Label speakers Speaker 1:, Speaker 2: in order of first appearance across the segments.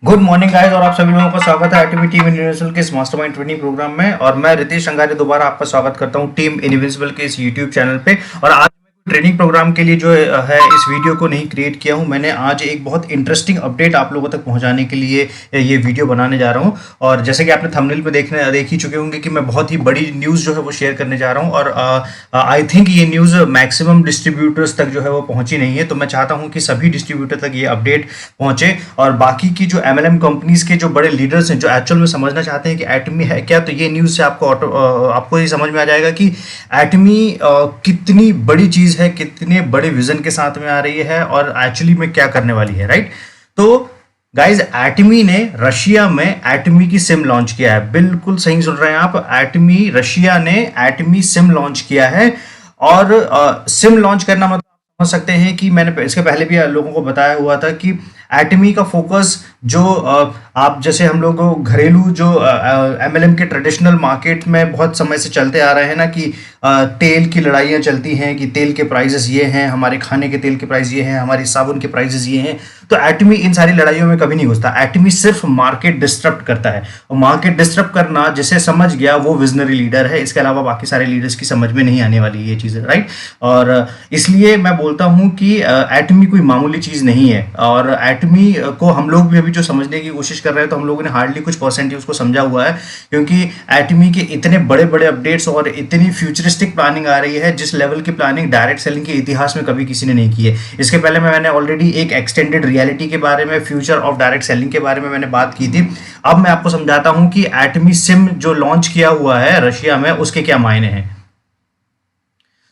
Speaker 1: Good morning guys और आप सभी लोगों का स्वागत है आईटीबी टीम इनविंसिबल के इस मास्टरमाइंड ट्रेनिंग प्रोग्राम में। और मैं रितेश रंगारी दोबारा आपका स्वागत करता हूं टीम इनविंसिबल के इस यूट्यूब चैनल पे। और आज ट्रेनिंग प्रोग्राम के लिए जो है इस वीडियो को नहीं क्रिएट किया हूं, मैंने आज एक बहुत इंटरेस्टिंग अपडेट आप लोगों तक पहुंचाने के लिए ये वीडियो बनाने जा रहा हूं। और जैसे कि आपने थंबनेल पे देख ही चुके होंगे कि मैं बहुत ही बड़ी न्यूज़ जो है वो शेयर करने जा रहा हूं। और आई थिंक ये न्यूज़ मैक्सिमम डिस्ट्रीब्यूटर्स तक जो है वो पहुंची नहीं है, तो मैं चाहता हूं कि सभी डिस्ट्रीब्यूटर तक ये अपडेट पहुंचे और बाकी की जो एमएलएम कंपनीज के जो बड़े लीडर्स हैं जो एक्चुअल में समझना चाहते हैं कि एटमी है क्या, तो ये न्यूज़ से आपको ये समझ में आ जाएगा कि एटमी कितनी बड़ी चीज़ है, कितने बड़े विजन के साथ में आ रही है और एक्चुअली में क्या करने वाली है। राइट, तो गाइज एटमी ने रशिया में एटमी की सिम लॉन्च किया है। बिल्कुल सही सुन रहे हैं आप, एटमी रशिया ने एटमी सिम लॉन्च किया है। और सिम लॉन्च करना मतलब समझ सकते हैं कि मैंने इसके पहले भी लोगों को बताया हुआ था कि एटमी का फोकस जो आप जैसे हम लोग घरेलू जो एमएलएम के ट्रेडिशनल मार्केट में बहुत समय से चलते आ रहे हैं ना कि तेल की लड़ाइयाँ चलती हैं कि तेल के प्राइसेस ये हैं, हमारे खाने के तेल के प्राइस ये हैं, हमारी साबुन के प्राइसेस ये हैं। तो एटमी इन सारी लड़ाइयों में कभी नहीं घुसता। एटमी सिर्फ मार्केट डिस्टर्ब करता है, और मार्केट डिस्टर्ब करना जिसे समझ गया वो विजनरी लीडर है। इसके अलावा बाकी सारे लीडर्स की समझ में नहीं आने वाली ये चीज़ें। राइट, और इसलिए मैं बोलता हूँ कि एटमी कोई मामूली चीज़ नहीं है। और एटमी को हम लोग भी अभी जो समझने की कोशिश कर रहे हैं, तो हम लोगों ने हार्डली कुछ परसेंट ही उसको समझा हुआ है, क्योंकि एटमी के इतने बड़े बड़े अपडेट्स और इतनी फ्यूचरिस्टिक प्लानिंग आ रही है जिस लेवल की प्लानिंग डायरेक्ट सेलिंग के इतिहास में कभी किसी ने नहीं की है। इसके पहले मैंने ऑलरेडी एक एक्सटेंडेड रियलिटी के बारे में, फ्यूचर ऑफ डायरेक्ट सेलिंग के बारे में मैंने बात की थी। अब मैं आपको समझाता हूं कि एटमी सिम जो लॉन्च किया हुआ है रशिया में उसके क्या मायने हैं।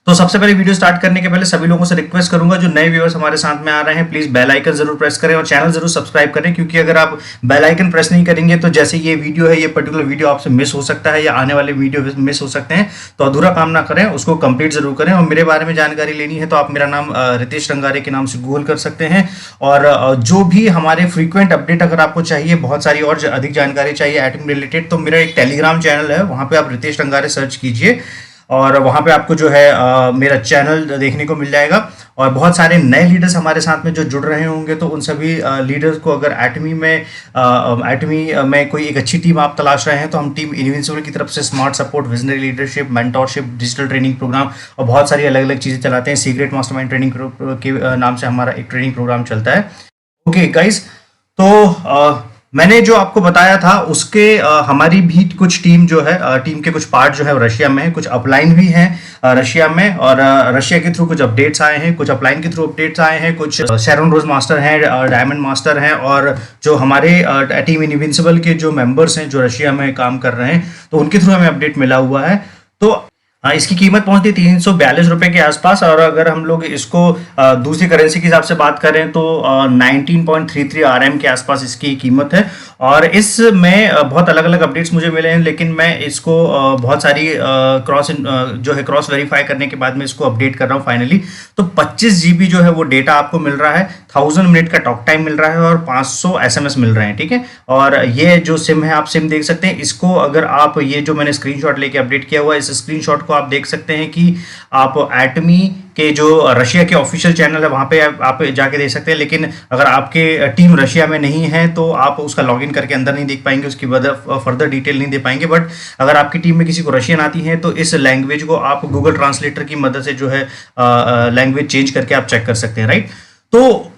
Speaker 1: तो सबसे पहले वीडियो स्टार्ट करने के पहले सभी लोगों से रिक्वेस्ट करूंगा, जो नए व्यूअर्स हमारे साथ में आ रहे हैं, प्लीज बेल आइकन जरूर प्रेस करें और चैनल जरूर सब्सक्राइब करें, क्योंकि अगर आप बेल आइकन प्रेस नहीं करेंगे तो जैसे ये वीडियो है, ये पर्टिकुलर वीडियो आपसे मिस हो सकता है या आने वाले वीडियो मिस हो सकते हैं। तो अधूरा काम ना करें, उसको कंप्लीट जरूर करें। और मेरे बारे में जानकारी लेनी है तो आप मेरा नाम रितेश रंगारे के नाम से गूगल कर सकते हैं। और जो भी हमारे फ्रीक्वेंट अपडेट अगर आपको चाहिए, बहुत सारी और अधिक जानकारी चाहिए एटमी रिलेटेड, तो मेरा एक टेलीग्राम चैनल है, वहां पे आप रितेश रंगारे सर्च कीजिए और वहाँ पे आपको जो है मेरा चैनल देखने को मिल जाएगा। और बहुत सारे नए लीडर्स हमारे साथ में जो जुड़ रहे होंगे, तो उन सभी लीडर्स को अगर एटमी में कोई एक अच्छी टीम आप तलाश रहे हैं, तो हम टीम इनविंसिबल की तरफ से smart support, visionary leadership, mentorship, digital training program और बहुत सारी अलग अलग चीज़ें चलाते हैं। सीक्रेट मास्टरमाइंड ट्रेनिंग के नाम से हमारा एक ट्रेनिंग प्रोग्राम चलता है। ओके गाइज, तो मैंने जो आपको बताया था उसके हमारी भी कुछ टीम जो है, टीम के कुछ पार्ट जो है रशिया में है, कुछ अपलाइन भी हैं रशिया में। और रशिया के थ्रू कुछ अपडेट्स आए हैं, कुछ अपलाइन के थ्रू अपडेट्स आए हैं, कुछ शेरन रोज मास्टर हैं, डायमंड मास्टर हैं, और जो हमारे टीम इनविंसिबल के जो मेंबर्स हैं जो रशिया में काम कर रहे हैं, तो उनके थ्रू हमें अपडेट मिला हुआ है। तो इसकी कीमत पहुंचती 342 रुपए के आसपास। और अगर हम लोग इसको दूसरी करेंसी के हिसाब से बात करें तो 19.33 RM के आसपास इसकी कीमत है। और इसमें बहुत अलग अलग अपडेट्स मुझे मिले हैं, लेकिन मैं इसको बहुत सारी क्रॉस वेरीफाई करने के बाद में इसको अपडेट कर रहा हूँ फाइनली। तो 25 GB जो है वो डेटा आपको मिल रहा है, 1000 मिनट का टॉक टाइम मिल रहा है और 500 SMS मिल रहे हैं। ठीक है, और ये जो सिम है आप सिम देख सकते हैं। इसको अगर आप ये जो मैंने स्क्रीनशॉट लेके अपडेट किया हुआ है, इस स्क्रीनशॉट को आप देख सकते हैं कि आप एटमी के जो रशिया के ऑफिशियल चैनल है वहां पे आप जाके देख सकते हैं। लेकिन अगर आपके टीम रशिया में नहीं है तो आप उसका लॉगिन करके अंदर नहीं देख पाएंगे, उसकी फर्दर डिटेल नहीं दे पाएंगे। बट अगर आपकी टीम में किसी को रशियन आती है तो इस लैंग्वेज को आप गूगल ट्रांसलेटर की मदद से जो है लैंग्वेज चेंज करके आप चेक कर सकते हैं। राइट, तो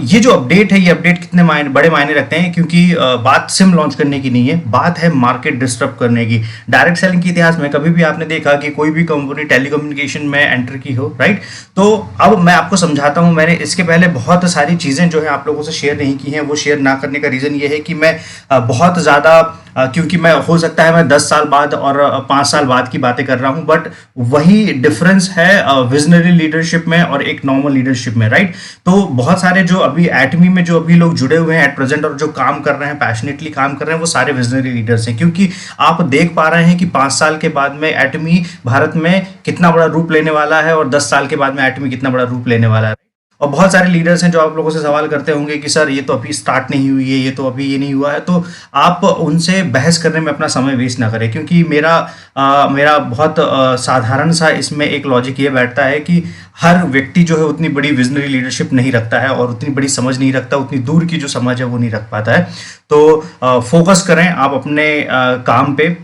Speaker 1: ये जो अपडेट है, ये अपडेट कितने बड़े मायने रखते हैं, क्योंकि बात सिम लॉन्च करने की नहीं है, बात है मार्केट डिस्टर्ब करने की। डायरेक्ट सेलिंग के इतिहास में कभी भी आपने देखा कि कोई भी कंपनी टेलीकम्युनिकेशन में एंटर की हो। राइट, तो अब मैं आपको समझाता हूं। मैंने इसके पहले बहुत सारी चीजें जो है आप लोगों से शेयर नहीं की हैं। वो शेयर ना करने का रीजन ये है कि मैं बहुत ज्यादा क्योंकि मैं हो सकता है मैं 10 साल बाद और 5 साल बाद की बातें कर रहा हूं, बट वही डिफरेंस है विजनरी लीडरशिप में और एक नॉर्मल लीडरशिप में। राइट, तो बहुत सारे जो अभी एटमी में जो अभी लोग जुड़े हुए हैं एट प्रेजेंट और जो काम कर रहे हैं, पैशनेटली काम कर रहे हैं, वो सारे विजनरी लीडर्स हैं। क्योंकि आप देख पा रहे हैं कि 5 साल के बाद में एटमी भारत में कितना बड़ा रूप लेने वाला है और 10 साल के बाद में एटमी कितना बड़ा रूप लेने वाला है। और बहुत सारे लीडर्स हैं जो आप लोगों से सवाल करते होंगे कि सर ये तो अभी स्टार्ट नहीं हुई है, ये तो अभी ये नहीं हुआ है। तो आप उनसे बहस करने में अपना समय वेस्ट ना करें, क्योंकि मेरा बहुत साधारण सा इसमें एक लॉजिक ये बैठता है कि हर व्यक्ति जो है उतनी बड़ी विजनरी लीडरशिप नहीं रखता है और उतनी बड़ी समझ नहीं रखता, उतनी दूर की जो समझ है वो नहीं रख पाता है। तो फोकस करें आप अपने काम पे।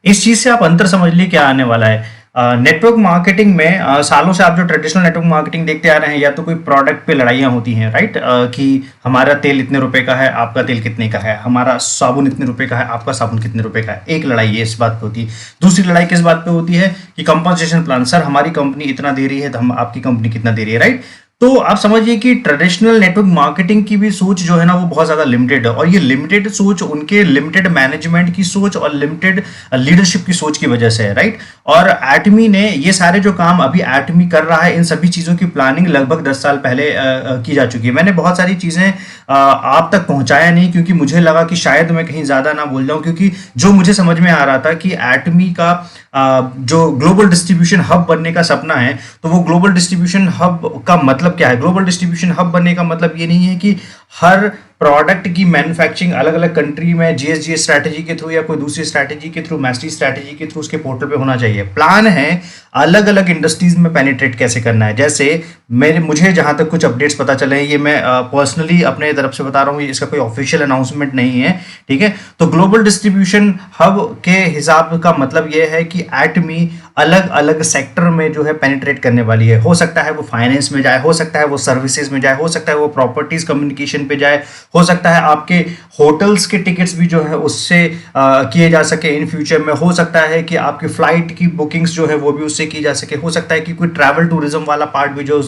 Speaker 1: इस चीज से आप अंतर समझ लिए क्या आने वाला है। नेटवर्क मार्केटिंग में सालों से आप जो ट्रेडिशनल नेटवर्क मार्केटिंग देखते आ रहे हैं, या तो कोई प्रोडक्ट पे लड़ाइयाँ होती हैं, राइट, कि हमारा तेल इतने रुपए का है, आपका तेल कितने का है, हमारा साबुन इतने रुपए का है, आपका साबुन कितने रुपए का है। एक लड़ाई ये इस बात पे होती है। दूसरी लड़ाई किस बात पे होती है कि कंपनसेशन प्लान, सर हमारी कंपनी इतना दे रही है तो हम आपकी कंपनी कितना दे रही है, राइट। तो आप समझिए कि ट्रेडिशनल नेटवर्क मार्केटिंग की भी सोच जो है ना वो बहुत ज़्यादा लिमिटेड है, और ये लिमिटेड सोच उनके लिमिटेड मैनेजमेंट की सोच और लिमिटेड लीडरशिप की सोच की वजह से है, राइट। और एटमी ने ये सारे जो काम अभी एटमी कर रहा है, इन सभी चीज़ों की प्लानिंग लगभग 10 साल पहले की जा चुकी है। मैंने बहुत सारी चीज़ें आप तक पहुंचाया नहीं, क्योंकि मुझे लगा कि शायद मैं कहीं ज़्यादा ना बोल जाऊं, क्योंकि जो मुझे समझ में आ रहा था कि एटमी का जो ग्लोबल डिस्ट्रीब्यूशन हब बनने का सपना है, तो वो ग्लोबल डिस्ट्रीब्यूशन हब का मतलब क्या है। ग्लोबल डिस्ट्रीब्यूशन हब बनने का मतलब ये नहीं है कि हर प्रोडक्ट की मैन्युफैक्चरिंग अलग अलग कंट्री में जीएसजीएस स्ट्रैटेजी के थ्रू या कोई दूसरी स्ट्रैटेजी के थ्रू, मैस्ट्री स्ट्रैटेजी के थ्रू उसके पोर्टल पे होना चाहिए। प्लान है अलग अलग इंडस्ट्रीज में पेनिट्रेट कैसे करना है। जैसे मुझे जहां तक कुछ अपडेट्स पता चले हैं, ये मैं पर्सनली अपने तरफ से बता रहा हूँ, इसका कोई ऑफिशियल अनाउंसमेंट नहीं है, ठीक है। तो ग्लोबल डिस्ट्रीब्यूशन हब के हिसाब का मतलब ये है कि एटमी अलग अलग सेक्टर में जो है पेनिट्रेट करने वाली है। हो सकता है वो फाइनेंस में जाए, हो सकता है वो सर्विसेज में जाए, हो सकता है वो प्रॉपर्टीज कम्युनिकेशन पे जाए, हो सकता है आपके होटल्स के टिकट्स भी जो है उससे किए जा सके इन फ्यूचर में, हो सकता है कि आपकी फ्लाइट की बुकिंग्स जो है वो भी उससे की जा सके, हो सकता है कि कोई ट्रैवल टूरिज्म वाला पार्ट भी जो।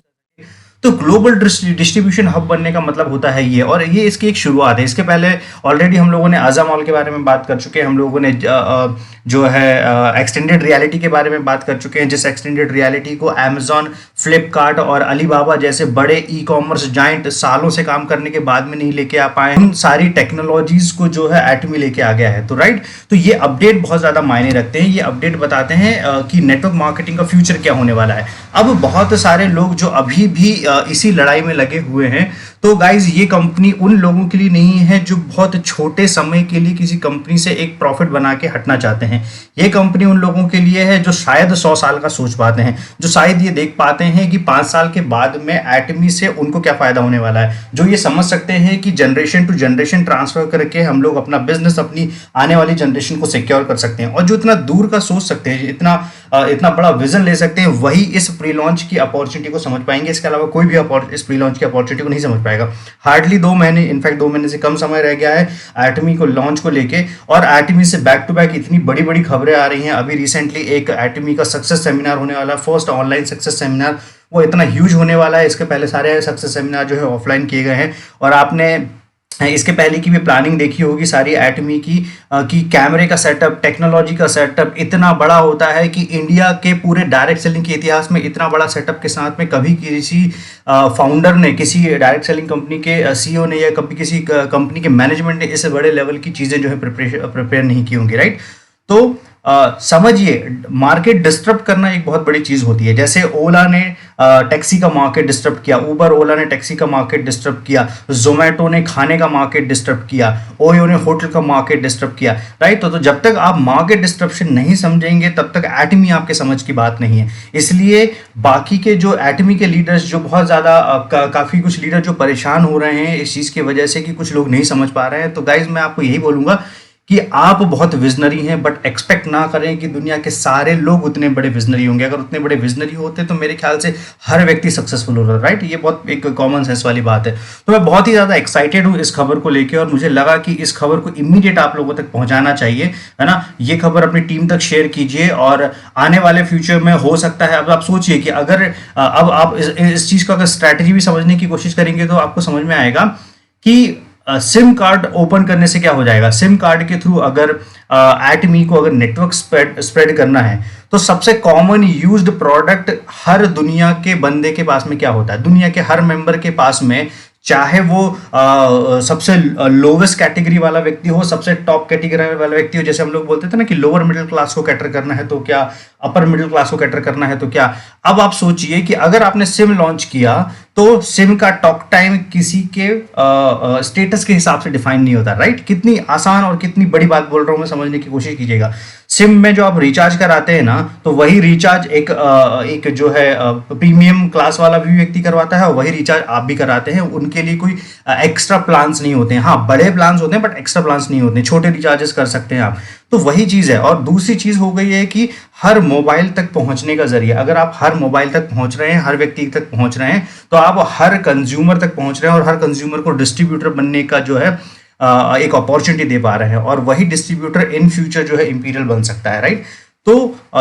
Speaker 1: तो ग्लोबल डिस्ट्रीब्यूशन हब बनने का मतलब होता है ये, और ये इसकी एक शुरुआत है। इसके पहले ऑलरेडी हम लोगों ने आजा मॉल के बारे में बात कर चुके हैं, हम लोगों ने जो है एक्सटेंडेड रियलिटी के बारे में बात कर चुके हैं, जिस एक्सटेंडेड रियलिटी को अमेजॉन, फ्लिपकार्ट और अलीबाबा जैसे बड़े ई कॉमर्स जाइंट सालों से काम करने के बाद में नहीं लेके आ पाए, उन सारी टेक्नोलॉजीज को जो है एटमी लेके आ गया है। तो राइट, तो ये अपडेट बहुत ज्यादा मायने रखते हैं। ये अपडेट बताते हैं कि नेटवर्क मार्केटिंग का फ्यूचर क्या होने वाला है। अब बहुत सारे लोग जो अभी भी इसी लड़ाई में लगे हुए हैं, तो गाइज ये कंपनी उन लोगों के लिए नहीं है जो बहुत छोटे समय के लिए किसी कंपनी से एक प्रॉफिट बना के हटना चाहते हैं। ये कंपनी उन लोगों के लिए है जो शायद 100 साल का सोच पाते हैं, जो शायद ये देख पाते हैं कि 5 साल के बाद में एटमी से उनको क्या फायदा होने वाला है, जो ये समझ सकते हैं कि जनरेशन टू जनरेशन ट्रांसफर करके हम लोग अपना बिजनेस अपनी आने वाली जनरेशन को सिक्योर कर सकते हैं, और जो इतना दूर का सोच सकते हैं, इतना बड़ा विजन ले सकते हैं, वही इस प्री लॉन्च की अपॉर्चुनिटी को समझ पाएंगे। इसके अलावा कोई भी इस प्री लॉन्च की अपॉर्चुनिटी को नहीं समझ पाएगा। हार्डली 2 महीने, इनफैक्ट 2 महीने से कम समय रह गया है एटमी को लॉन्च को लेके, और एटमी से बैक टू बैक इतनी बड़ी बड़ी खबरें आ रही हैं। अभी रिसेंटली एक एटमी का सक्सेस सेमिनार होने वाला है, फर्स्ट ऑनलाइन सक्सेस सेमिनार, वो इतना ह्यूज होने वाला है। इसके पहले सारे सक्सेस सेमिनार जो है ऑफलाइन किए गए हैं, और आपने इसके पहले की भी प्लानिंग देखी होगी सारी एटमी की कैमरे का सेटअप, टेक्नोलॉजी का सेटअप इतना बड़ा होता है कि इंडिया के पूरे डायरेक्ट सेलिंग के इतिहास में इतना बड़ा सेटअप के साथ में कभी किसी फाउंडर ने, किसी डायरेक्ट सेलिंग कंपनी के सीईओ ने, या कभी किसी कंपनी के मैनेजमेंट ने इस बड़े लेवल की चीज़ें जो है प्रिपेयर नहीं की होंगी, राइट। तो समझिए, मार्केट डिस्टर्ब करना एक बहुत बड़ी चीज होती है। जैसे ओला ने टैक्सी का मार्केट डिस्टर्ब किया, उबर ओला ने टैक्सी का मार्केट डिस्टर्ब किया, जोमेटो ने खाने का मार्केट डिस्टर्ब किया, ओयो ने होटल का मार्केट डिस्टर्ब किया, राइट। तो जब तक आप मार्केट डिस्टर्बशन नहीं समझेंगे तब तक एटमी आपके समझ की बात नहीं है। इसलिए बाकी के जो एटमी के लीडर्स, जो बहुत ज्यादा काफी कुछ लीडर जो परेशान हो रहे हैं इस चीज की वजह से कि कुछ लोग नहीं समझ पा रहे हैं, तो गाइज मैं आपको यही बोलूंगा कि आप बहुत विजनरी हैं, बट एक्सपेक्ट ना करें कि दुनिया के सारे लोग उतने बड़े विजनरी होंगे। अगर उतने बड़े विजनरी होते तो मेरे ख्याल से हर व्यक्ति सक्सेसफुल हो रहा है, राइट। ये बहुत एक कॉमन सेंस वाली बात है। तो मैं बहुत ही ज्यादा एक्साइटेड हूं इस खबर को लेकर, और मुझे लगा कि इस खबर को इमीडिएट आप लोगों तक पहुंचाना चाहिए, है ना। ये खबर अपनी टीम तक शेयर कीजिए, और आने वाले फ्यूचर में हो सकता है, अब आप सोचिए कि अगर अब आप इस चीज का अगर स्ट्रैटेजी भी समझने की कोशिश करेंगे तो आपको समझ में आएगा कि सिम कार्ड ओपन करने से क्या हो जाएगा। सिम कार्ड के थ्रू अगर एटमी को अगर नेटवर्क स्प्रेड करना है, तो सबसे कॉमन यूज्ड प्रोडक्ट हर दुनिया के बंदे के पास में क्या होता है, दुनिया के हर मेंबर के पास में, चाहे वो सबसे लोवेस्ट कैटेगरी वाला व्यक्ति हो, सबसे टॉप कैटेगरी वाला व्यक्ति हो। जैसे हम लोग बोलते थे ना कि लोअर मिडिल क्लास को कैटर करना है तो क्या अपर मिडिल क्लास को कैटर करना है तो क्या। अब आप सोचिए कि अगर आपने सिम लॉन्च किया तो सिम का टॉक टाइम किसी के स्टेटस के हिसाब से डिफाइन नहीं होता, राइट। कितनी आसान और कितनी बड़ी बात बोल रहा हूं मैं, समझने की कोशिश कीजिएगा। सिम में जो आप रिचार्ज कराते हैं ना, तो वही रिचार्ज एक जो है प्रीमियम क्लास वाला भी व्यक्ति करवाता है और वही रिचार्ज आप भी कराते हैं। उनके लिए कोई एक्स्ट्रा प्लान्स नहीं होते हैं। हाँ, बड़े प्लान्स होते हैं बट एक्स्ट्रा प्लान्स नहीं होते हैं, छोटे रिचार्जेस कर सकते हैं आप। तो वही चीज है। और दूसरी चीज हो गई है कि हर मोबाइल तक पहुंचने का जरिया, अगर आप हर मोबाइल तक पहुंच रहे हैं, हर व्यक्ति तक पहुंच रहे हैं, तो आप हर कंज्यूमर तक पहुंच रहे हैं और हर कंज्यूमर को डिस्ट्रीब्यूटर बनने का जो है एक अपॉर्चुनिटी दे पा रहे हैं। और वही डिस्ट्रीब्यूटर इन फ्यूचर जो है इंपीरियल बन सकता है, राइट। तो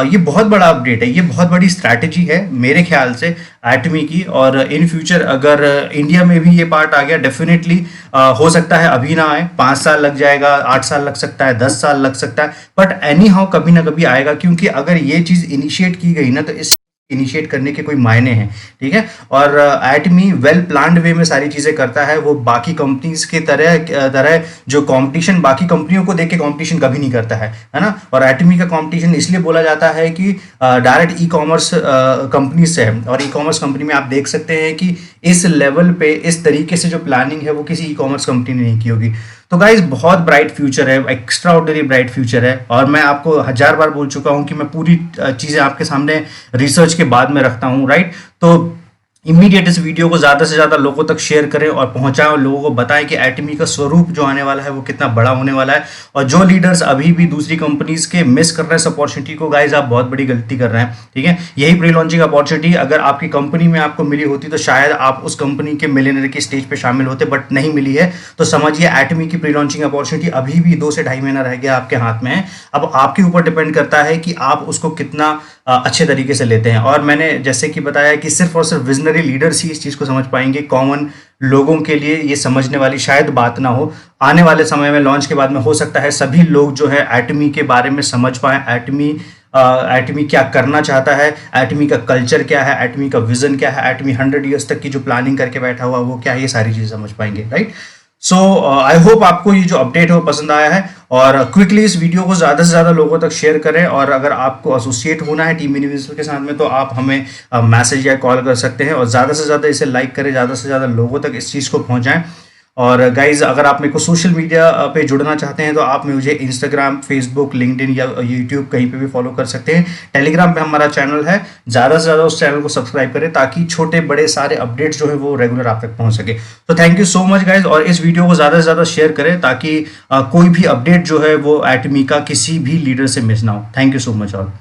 Speaker 1: ये बहुत बड़ा अपडेट है, ये बहुत बड़ी स्ट्रैटेजी है मेरे ख्याल से एटमी की। और इन फ्यूचर अगर इंडिया में भी ये पार्ट आ गया, डेफिनेटली हो सकता है अभी ना आए, 5 साल लग जाएगा, 8 साल लग सकता है, 10 साल लग सकता है, बट एनी हाउ कभी ना कभी आएगा। क्योंकि अगर ये चीज इनिशिएट की गई ना, तो इस इनिशिएट करने के कोई मायने हैं, ठीक है। और एटमी वेल प्लान्ड वे में सारी चीजें करता है। वो बाकी कंपनीज के तरह जो कंपटीशन बाकी कंपनियों को देख के कंपटीशन कभी नहीं करता है ना। और एटमी का कंपटीशन इसलिए बोला जाता है कि डायरेक्ट ई कॉमर्स कंपनी से है। और ई कॉमर्स कंपनी में आप देख सकते हैं कि इस लेवल पे इस तरीके से जो प्लानिंग है वो किसी ई कॉमर्स कंपनी ने नहीं की होगी। तो गाइज बहुत ब्राइट फ्यूचर है, एक्स्ट्रा ऑर्डिनरी ब्राइट फ्यूचर है। और मैं आपको 1000 बार बोल चुका हूं कि मैं पूरी चीजें आपके सामने रिसर्च के बाद में रखता हूं, राइट। तो इमीडिएट इस वीडियो को ज़्यादा से ज़्यादा लोगों तक शेयर करें और पहुंचाएं और लोगों को बताएं कि एटमी का स्वरूप जो आने वाला है वो कितना बड़ा होने वाला है। और जो लीडर्स अभी भी दूसरी कंपनीज के मिस कर रहे हैं इस अपॉर्चुनिटी को, गाइज आप बहुत बड़ी गलती कर रहे हैं, ठीक है। यही प्री लॉन्चिंग अपॉर्चुनिटी अगर आपकी कंपनी में आपको मिली होती तो शायद आप उस कंपनी के मिलियनर की स्टेज पे शामिल होते, बट नहीं मिली है। तो समझिए एटमी की प्री लॉन्चिंग अपॉर्चुनिटी अभी भी 2 से 2.5 महीना रह गया आपके हाथ में है। अब आपके ऊपर डिपेंड करता है कि आप उसको कितना अच्छे तरीके से लेते हैं। और मैंने जैसे कि बताया कि सिर्फ और सिर्फ विजनरी लीडर्स ही इस चीज को समझ पाएंगे। कॉमन लोगों के लिए ये समझने वाली शायद बात ना हो। आने वाले समय में लॉन्च के बाद में हो सकता है सभी लोग जो है एटमी के बारे में समझ पाए, एटमी क्या करना चाहता है, एटमी का कल्चर क्या है, एटमी का विजन क्या है, एटमी 100 ईयर्स तक की जो प्लानिंग करके बैठा हुआ वो क्या है, ये सारी चीजें समझ पाएंगे, राइट। सो आई होप आपको ये जो अपडेट है वो पसंद आया है। और क्विकली इस वीडियो को ज़्यादा से ज़्यादा लोगों तक शेयर करें। और अगर आपको एसोसिएट होना है टीम यूनिवर्सल के साथ में तो आप हमें मैसेज या कॉल कर सकते हैं। और ज़्यादा से ज़्यादा इसे लाइक करें, ज़्यादा से ज़्यादा लोगों तक इस चीज़ को पहुँचाएं। और गाइज अगर आप मेरे को सोशल मीडिया पे जुड़ना चाहते हैं तो आप मुझे इंस्टाग्राम, फेसबुक, लिंक्डइन या यूट्यूब कहीं पे भी फॉलो कर सकते हैं। टेलीग्राम पे हमारा चैनल है, ज़्यादा से ज़्यादा उस चैनल को सब्सक्राइब करें ताकि छोटे बड़े सारे अपडेट्स जो है वो रेगुलर आप तक पहुंच सके। तो thank you so much guys. और इस वीडियो को ज़्यादा से ज़्यादा शेयर करें ताकि कोई भी अपडेट जो है वो एटमी का किसी भी लीडर से मिस ना हो। Thank you so much all.